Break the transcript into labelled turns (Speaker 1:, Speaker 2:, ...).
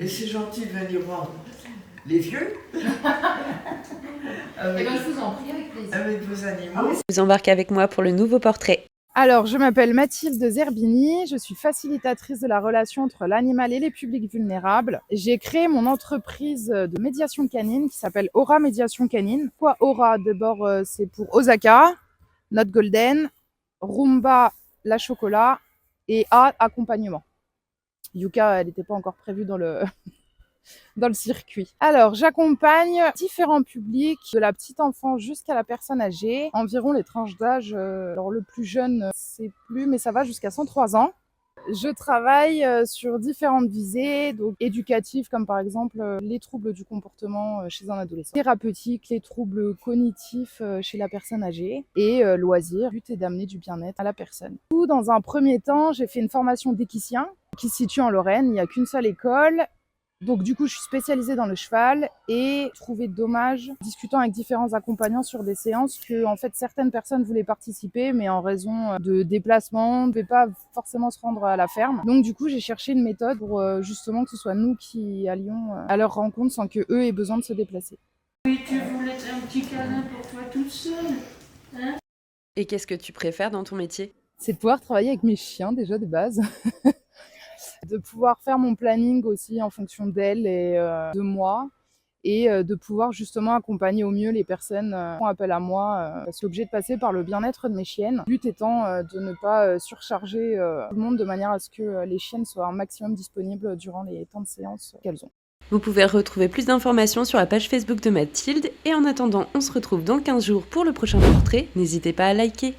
Speaker 1: Et c'est gentil de venir voir les vieux.
Speaker 2: Eh ben, je vous en prie, avec plaisir.
Speaker 1: Avec vos animaux.
Speaker 3: Vous embarquez avec moi pour le nouveau portrait.
Speaker 4: Alors, je m'appelle Mathilde Zerbini, je suis facilitatrice de la relation entre l'animal et les publics vulnérables. J'ai créé mon entreprise de médiation canine qui s'appelle Aura Médiation Canine. Pourquoi Aura? D'abord, c'est pour Osaka, notre Golden, Rumba, la chocolat, et A, accompagnement. Yuka, elle n'était pas encore prévue dans le circuit. Alors, j'accompagne différents publics, de la petite enfance jusqu'à la personne âgée, environ les tranches d'âge. Alors, le plus jeune, c'est plus, mais ça va jusqu'à 103 ans. Je travaille sur différentes visées, donc éducatives, comme par exemple les troubles du comportement chez un adolescent, thérapeutiques, les troubles cognitifs chez la personne âgée, et loisirs. Le but est d'amener du bien-être à la personne. Tout, dans un premier temps, j'ai fait une formation d'équicien qui se situe en Lorraine. Il n'y a qu'une seule école. Donc du coup, je suis spécialisée dans le cheval et trouvé dommage, discutant avec différents accompagnants sur des séances, que en fait certaines personnes voulaient participer, mais en raison de déplacement, ne pouvaient pas forcément se rendre à la ferme. Donc du coup, j'ai cherché une méthode pour justement que ce soit nous qui allions à leur rencontre sans que eux aient besoin de se déplacer.
Speaker 2: Oui, tu voulais un petit câlin pour toi toute seule, hein?
Speaker 3: Et qu'est-ce que tu préfères dans ton métier?
Speaker 4: C'est de pouvoir travailler avec mes chiens déjà de base. De pouvoir faire mon planning aussi en fonction d'elles et de moi, et de pouvoir justement accompagner au mieux les personnes qui font appel à moi. Je suis obligée de passer par le bien-être de mes chiennes. Le but étant de ne pas surcharger tout le monde, de manière à ce que les chiennes soient un maximum disponibles durant les temps de séance qu'elles ont.
Speaker 3: Vous pouvez retrouver plus d'informations sur la page Facebook de Mathilde. Et en attendant, on se retrouve dans 15 jours pour le prochain portrait. N'hésitez pas à liker.